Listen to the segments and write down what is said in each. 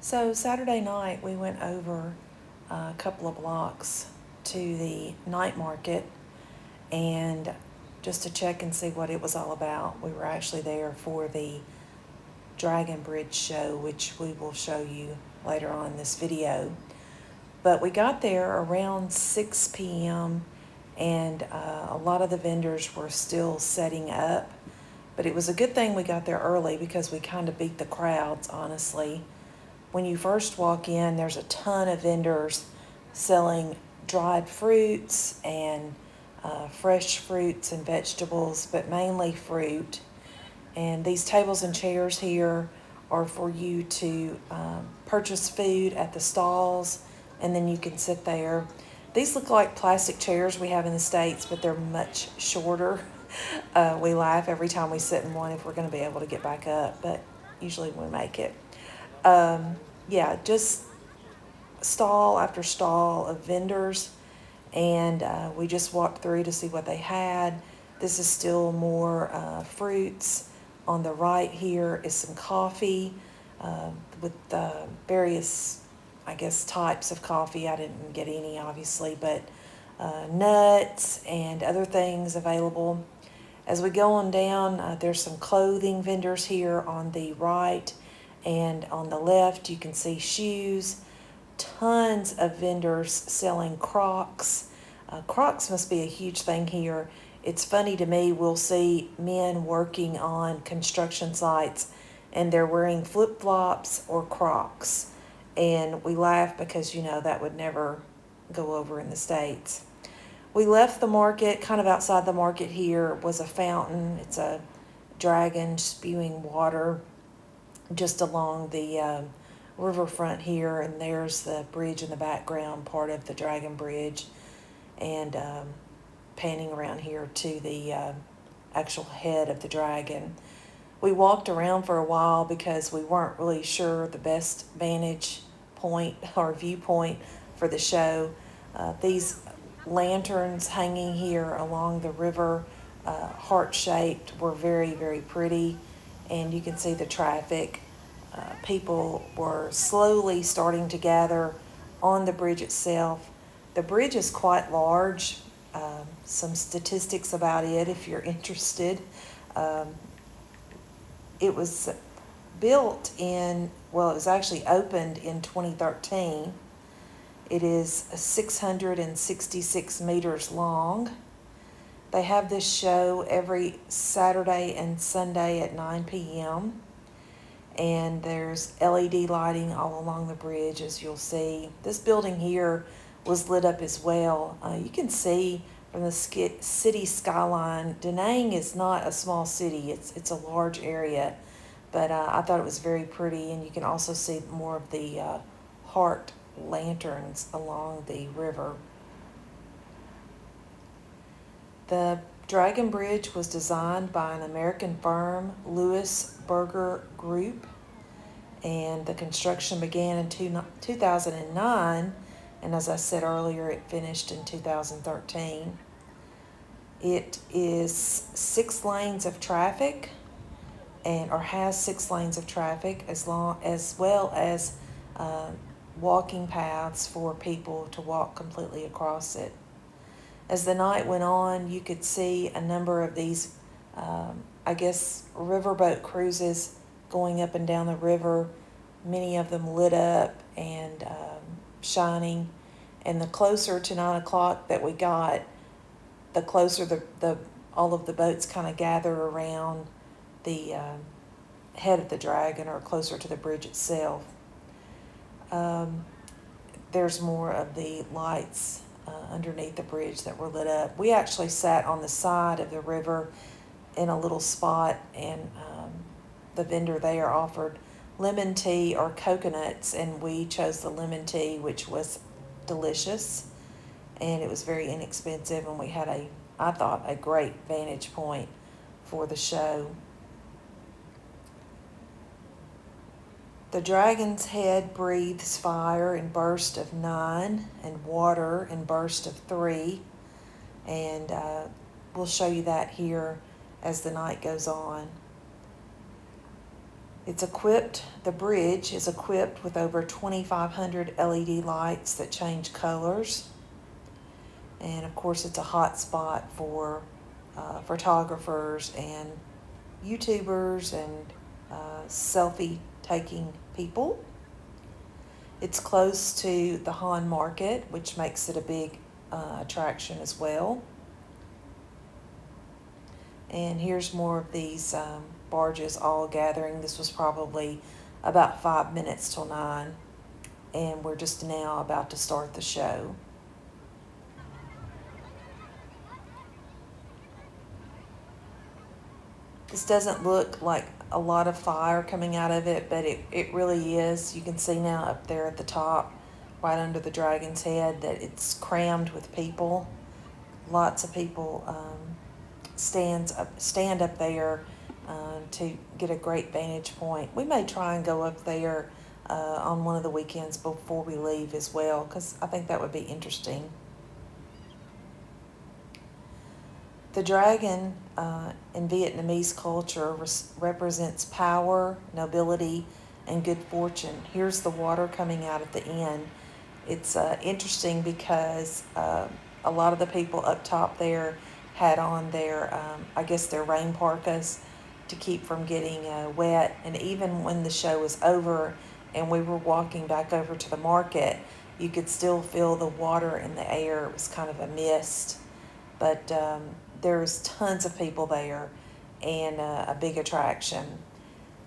So Saturday night we went over a couple of blocks to the night market and just to check and see what it was all about. We were actually there for the Dragon Bridge show, which we will show you later on in this video. But we got there around 6 p.m. and a lot of the vendors were still setting up. But it was a good thing we got there early because we kind of beat the crowds, honestly. When you first walk in, there's a ton of vendors selling dried fruits and fresh fruits and vegetables, but mainly fruit. And these tables and chairs here are for you to purchase food at the stalls, and then you can sit there. These look like plastic chairs we have in the States, but they're much shorter. We laugh every time we sit in one if we're going to be able to get back up, but usually we make it. Yeah, just stall after stall of vendors, and we just walked through to see what they had. This is still more fruits. On the right here is some coffee with various, I guess, types of coffee. I didn't get any, obviously, but nuts and other things available. As we go on down, there's some clothing vendors here on the right, and on the left you can see shoes. Tons of vendors selling Crocs. Crocs must be a huge thing here. It's funny to me, we'll see men working on construction sites and they're wearing flip-flops or Crocs. And we laugh because, that would never go over in the States. We left the market. Kind of outside the market here was a fountain. It's a dragon spewing water just along the riverfront here, and there's the bridge in the background, part of the Dragon Bridge, and panning around here to the actual head of the dragon. We walked around for a while because we weren't really sure the best vantage point or viewpoint for the show. These lanterns hanging here along the river, heart-shaped, were very, very pretty, and you can see the traffic. People were slowly starting to gather on the bridge itself. The bridge is quite large. Some statistics about it if you're interested. It was built it was actually opened in 2013. It is 666 meters long. They have this show every Saturday and Sunday at 9 p.m. And there's LED lighting all along the bridge, as you'll see. This building here was lit up as well. You can see from the city skyline, Da Nang is not a small city. It's a large area, but I thought it was very pretty, and you can also see more of the heart lanterns along the river. The Dragon Bridge was designed by an American firm, Lewis Berger Group, and the construction began in 2009, and as I said earlier, it finished in 2013. It is 6 lanes of traffic, or has 6 lanes of traffic, as well as walking paths for people to walk completely across it. As the night went on, you could see a number of these, riverboat cruises going up and down the river, many of them lit up and shining. And the closer to 9 o'clock that we got, the closer all of the boats kind of gather around the head of the dragon, or closer to the bridge itself. There's more of the lights underneath the bridge that were lit up. We actually sat on the side of the river in a little spot, and the vendor there offered lemon tea or coconuts, and we chose the lemon tea, which was delicious, and it was very inexpensive, and we had I thought, a great vantage point for the show. The dragon's head breathes fire in bursts of 9, and water in bursts of 3, and we'll show you that here as the night goes on. The bridge is equipped with over 2,500 LED lights that change colors. And of course, it's a hot spot for photographers and YouTubers and selfie taking people. It's close to the Han Market, which makes it a big attraction as well. And here's more of these barges all gathering. This was probably about 5 minutes till 9, and we're just now about to start the show. This doesn't look like a lot of fire coming out of it, but it really is. You can see now up there at the top, right under the dragon's head, that it's crammed with people. Lots of people stand up there to get a great vantage point. We may try and go up there on one of the weekends before we leave as well, because I think that would be interesting. The dragon in Vietnamese culture represents power, nobility, and good fortune. Here's the water coming out at the end. It's interesting because a lot of the people up top there had on their, I guess, their rain parkas to keep from getting wet. And even when the show was over and we were walking back over to the market, you could still feel the water in the air. It was kind of a mist. But there's tons of people there and a big attraction.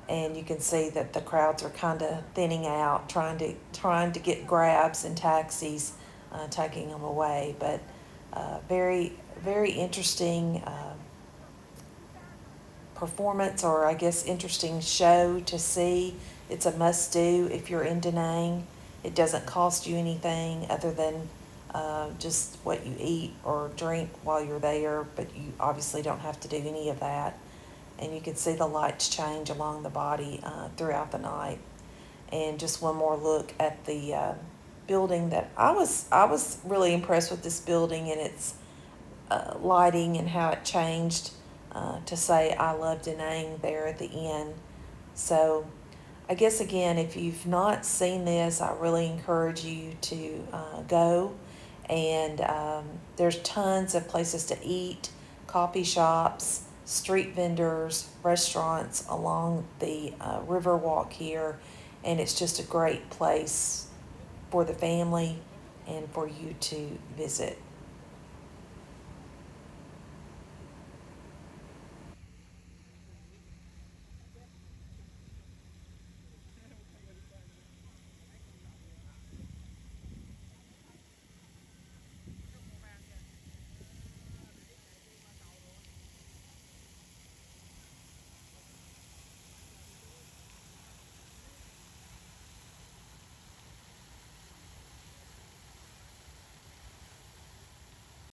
And you can see that the crowds are kind of thinning out, trying to get grabs and taxis, taking them away. But very, very interesting performance, or I guess interesting show to see. It's a must do if you're in Da Nang. It doesn't cost you anything other than just what you eat or drink while you're there, but you obviously don't have to do any of that. And you can see the lights change along the body throughout the night. And just one more look at the building that I was really impressed with this building and its lighting and how it changed to say "I love Da Nang" there at the end. So I guess again, if you've not seen this, I really encourage you to go. And there's tons of places to eat, coffee shops, street vendors, restaurants along the river walk here. And it's just a great place for the family and for you to visit.